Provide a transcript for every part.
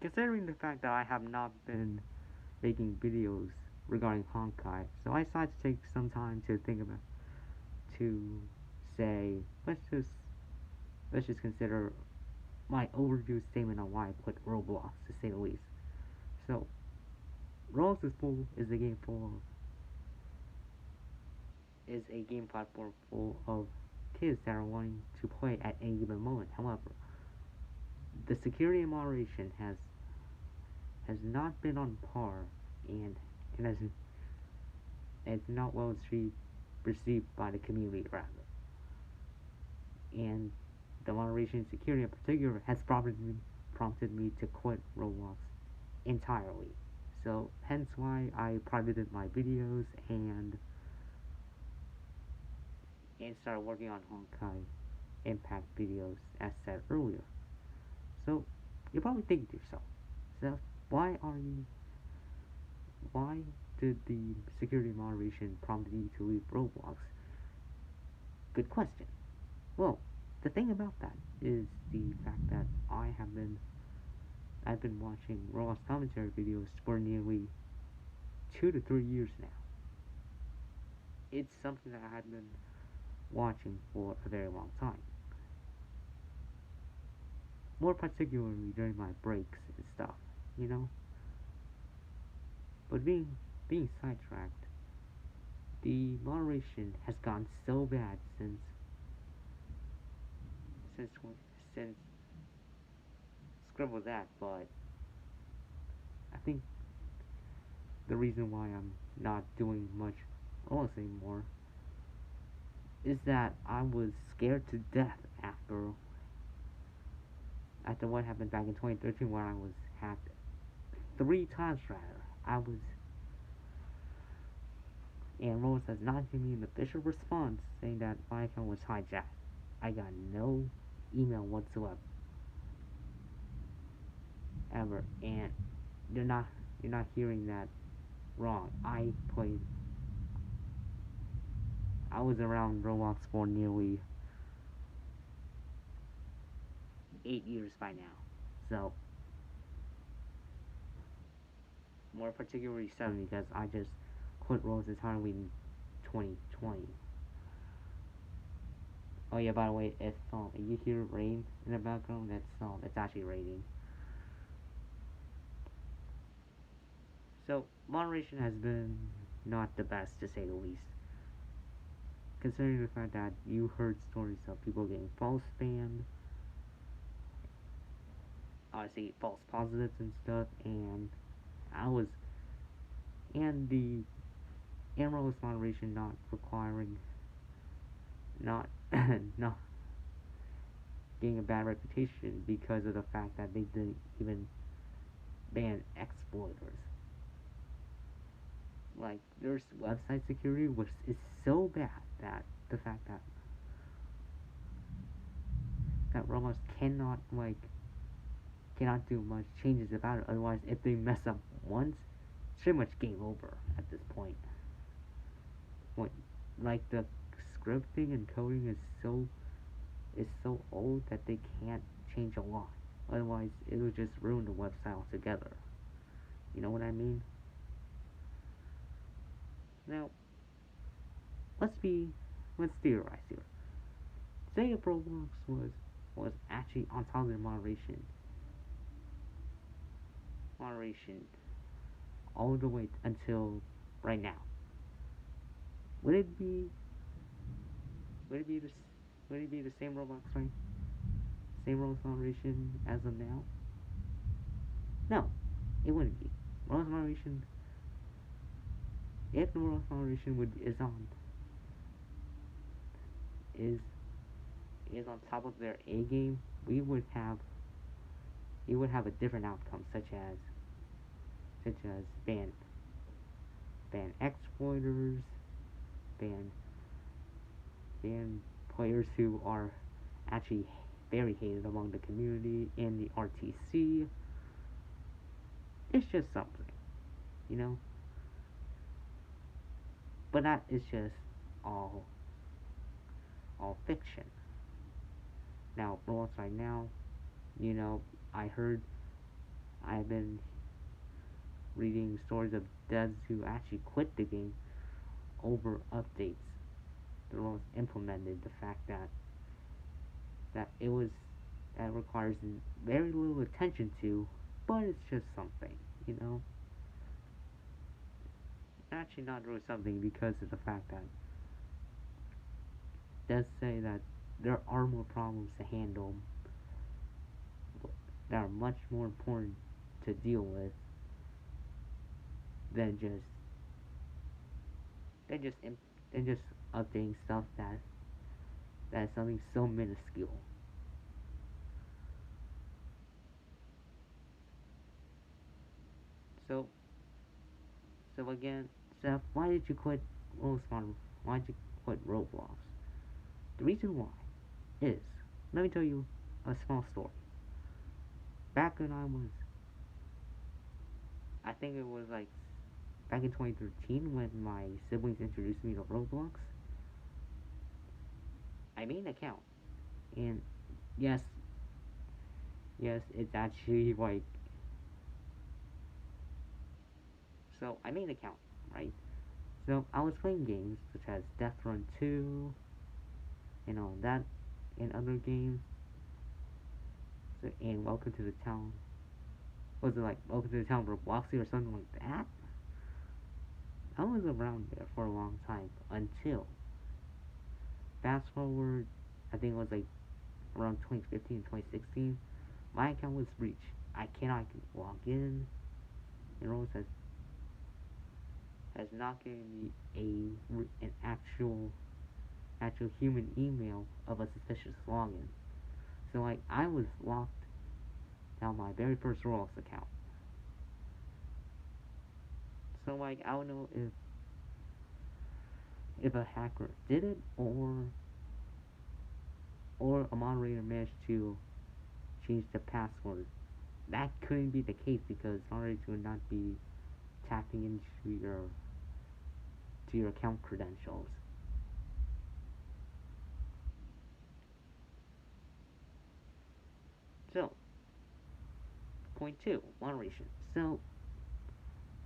Considering the fact that I have not been making videos regarding Honkai, so I decided to take some time to think about to say let's just consider my overdue statement on why I put Roblox to say the least. So Roblox is a game full is a game platform full of kids that are wanting to play at any given moment. However, the security and moderation has not been on par and has not well received by the community rather. And the moderation and security in particular has prompted me to quit Roblox entirely. So hence why I privated my videos and started working on Honkai Impact videos as said earlier. So you're probably thinking to yourself, so why did the security moderation prompt you to leave Roblox? Good question. Well, the thing about that is the fact that I've been watching Roblox commentary videos for nearly 2 to 3 years now. It's something that I had been watching for a very long time. More particularly during my breaks and stuff, you know? But being sidetracked, the moderation has gone so bad since since scribble that, but I think the reason why I'm not doing much Roblox anymore is that I was scared to death after what happened back in 2013 when I was hacked 3 times rather. I was and Rose has not given me an official response saying that my account was hijacked. I got no email whatsoever. Ever. And you're not hearing that wrong. I was around Roblox for nearly 8 years by now. So more particularly 7 because I just quit Roblox entirely in 2020. Oh yeah, by the way, if you hear rain in the background, that's actually raining. So moderation has been not the best to say the least. Considering the fact that you heard stories of people getting false banned, I see false positives and stuff, and I was and the Emerald's moderation not requiring not not getting a bad reputation because of the fact that they didn't even ban exploiters. Like their website security was is so bad that the fact that Roblox cannot do much changes about it. Otherwise, if they mess up once, it's pretty much game over at this point. What like the scripting and coding is so old that they can't change a lot. Otherwise, it would just ruin the website altogether. You know what I mean? Now, let's be let's theorize here. Say if Roblox was actually on top of their moderation all the way until right now. Would it be would it be the would it be the same Roblox right? Same Roblox moderation as of now? No, it wouldn't be. Roblox moderation if the Roblox moderation would is is on top of their A game, we would have a different outcome such as ban exploiters, ban ban players who are actually very hated among the community in the RTC. It's just something, you know. But that is just all all fiction. Now, Roblox right now, you know, I've been reading stories of devs who actually quit the game over updates. The rules implemented the fact that it was that requires very little attention to, but it's just something, you know. Actually, not really something because of the fact that it does say that there are more problems to handle that are much more important to deal with than than just than just updating stuff that is something so minuscule. So so again, Seth, why did you quit Why did you quit Roblox? The reason why is, let me tell you a small story. Back when I think it was like back in 2013 when my siblings introduced me to Roblox, I made an account. And yes, yes, it's actually like, so I made an account, right? So I was playing games such as Death Run 2 and all that, and other games. So, and Welcome to the Town. Was it like Welcome to the Town Robloxy or something like that? I was around there for a long time until fast forward, I think it was like around 2015, 2016. My account was breached. I cannot log in. And Rose has not given me an actual human email of a suspicious login. So like I was locked out my very first Roblox account. So like I don't know if a hacker did it or a moderator managed to change the password. That couldn't be the case because moderators would not be tapping into your account credentials. So point two, moderation. So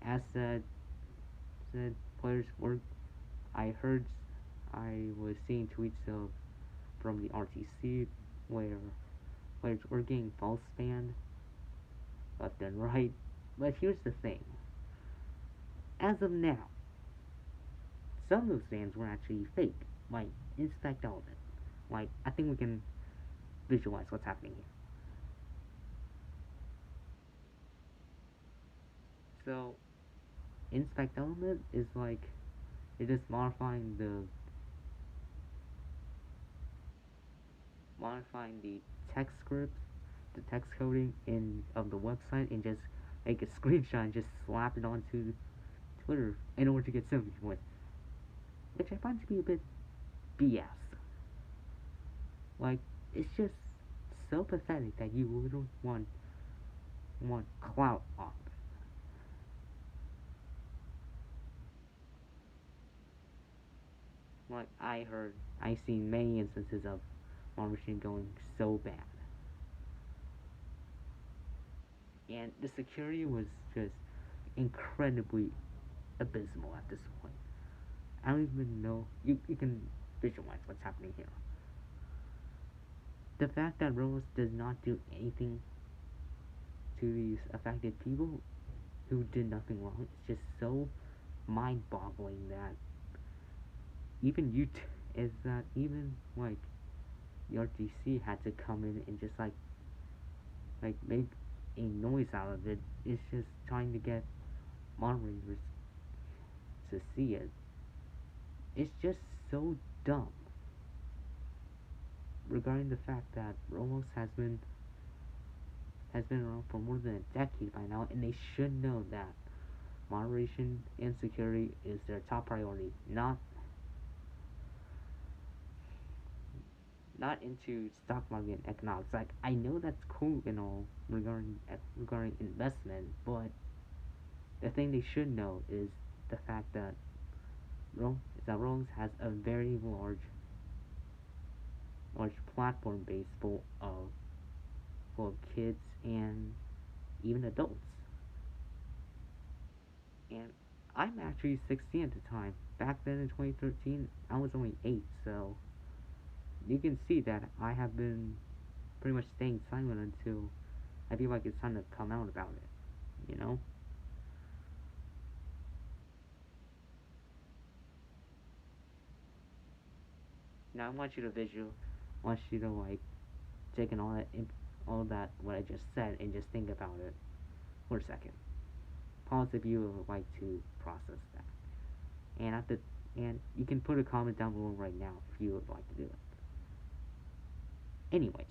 as said players were I heard I was seeing tweets of from the RTC where players were getting false banned left and right. But here's the thing. As of now, some of those bans were actually fake. Like inspect element. Like I think we can visualize what's happening here. So inspect element is like it is modifying the text script, the text coding in of the website, and just make a screenshot and just slap it onto Twitter in order to get sympathy points, which I find to be a bit BS. Like it's just so pathetic that you literally want clout off. Like I seen many instances of one machine going so bad, and the security was just incredibly abysmal at this point. I don't even know. You can visualize what's happening here. The fact that Rose does not do anything to these affected people who did nothing wrong is just so mind-boggling that even you is that even like the RTC had to come in and just make a noise out of it. It's just trying to get moderators to see it. It's just so dumb regarding the fact that Roblox has been around for more than a decade by now, and they should know that moderation and security is their top priority, not into stock market economics. Like I know that's cool and all regarding investment, but the thing they should know is the fact that Roblox has a very large platform base full of kids even adults. And I'm actually 16 at the time. Back then in 2013, I was only 8, so you can see that I have been pretty much staying silent until I feel like it's time to come out about it, you know? Now I want you to visual, I want you to like take in all that what I just said and just think about it for a second. Pause if you would like to process that. And at the and you can put a comment down below right now if you would like to do it. Anyways,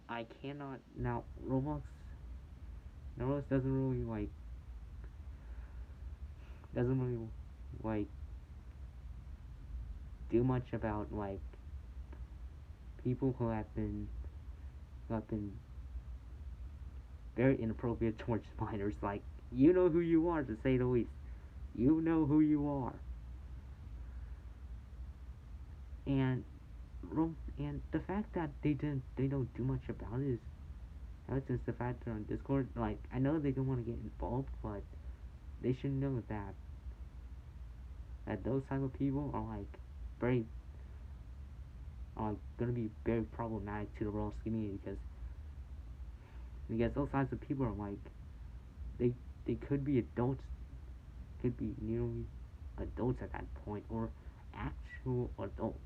I cannot now Roblox doesn't really like do much about like people who have been very inappropriate towards minors. Like you know who you are, to say the least. You know who you are, and and the fact that they don't do much about it is ever since the fact they're on Discord. Like I know they don't want to get involved, but they should know that those type of people are like very are like gonna be very problematic to the Roblox community because those types of people are like they they could be adults, could be nearly adults at that point, or actual adults.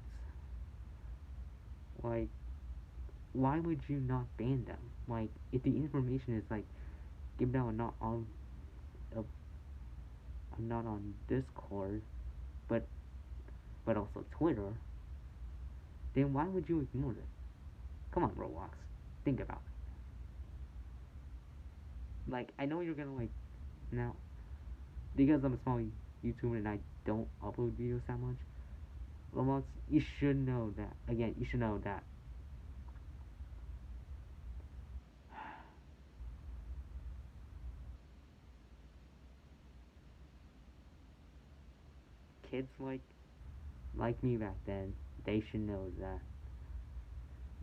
Like, why would you not ban them? Like, if the information is like given out uh, not on Discord, but also Twitter, then why would you ignore it? Come on, Roblox, think about it. Like, I know you're gonna like now because I'm a small YouTuber and I don't upload videos that much. Roblox, you should know that. Again, you should know that kids like me back then, they should know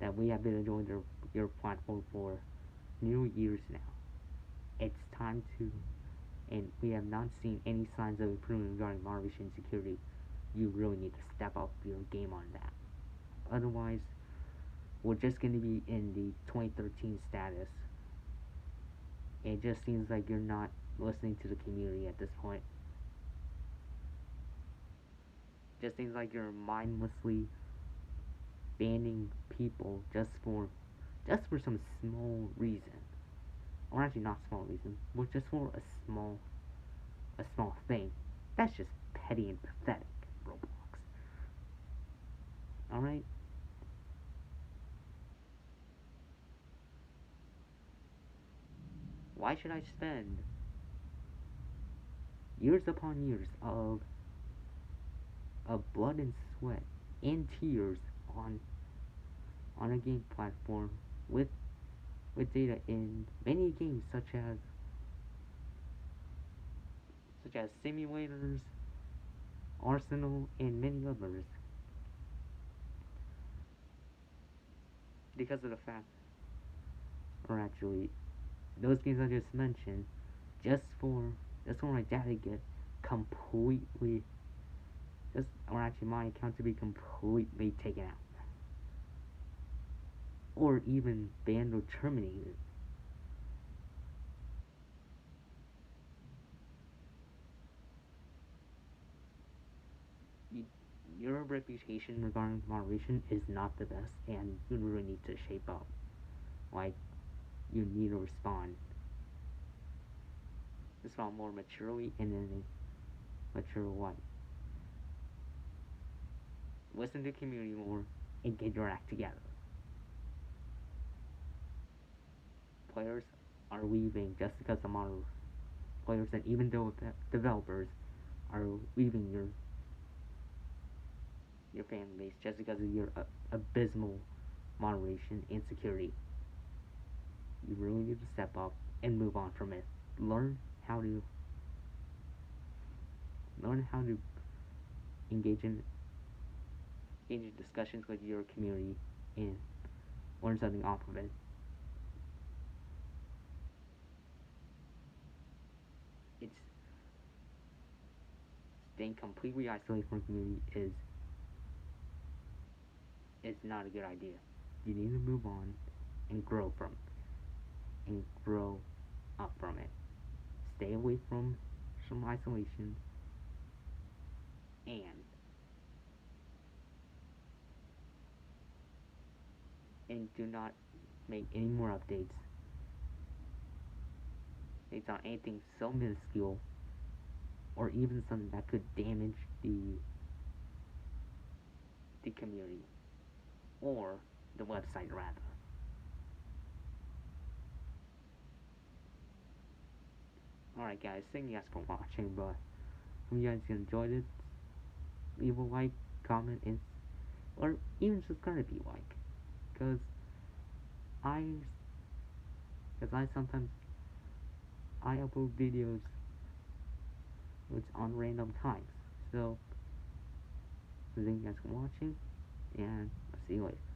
that we have been enjoying your platform for nearly years now. It's time to, and we have not seen any signs of improvement regarding moderation and security. You really need to step up your game on that. Otherwise, we're just going to be in the 2013 status. It just seems like you're not listening to the community at this point. Just seems like you're mindlessly banning people just for some small reason, or actually not small reason, but just for a small thing. That's just petty and pathetic, Roblox. All right. Why should I spend years upon years of blood and sweat and tears on a game platform with data in many games such as simulators, Arsenal, and many others because of the fact, or actually, those games I just mentioned, just for my data to get completely, just or actually my account to be completely taken out, or even banned or terminated. You, your reputation regarding moderation is not the best, and you really need to shape up. Like you need to respond more maturely and in a mature way. Listen to the community more and get your act together. Players are leaving just because of modern players, and even though developers are leaving your fan base just because of your abysmal moderation and security. You really need to step up and move on from it. Learn how to learn how to engage in discussions with your community and learn something off of it. staying completely isolated from the community is not a good idea. You need to move on and grow from and grow up from it. Stay away from some isolation and do not make any more updates based on anything so minuscule or even something that could damage the community or the website rather. Alright guys, thank you guys for watching, but if you guys enjoyed it, leave a like, comment, and or even subscribe if you like. Cause I sometimes I upload videos which on random times. So thank you guys for watching and I'll see you later.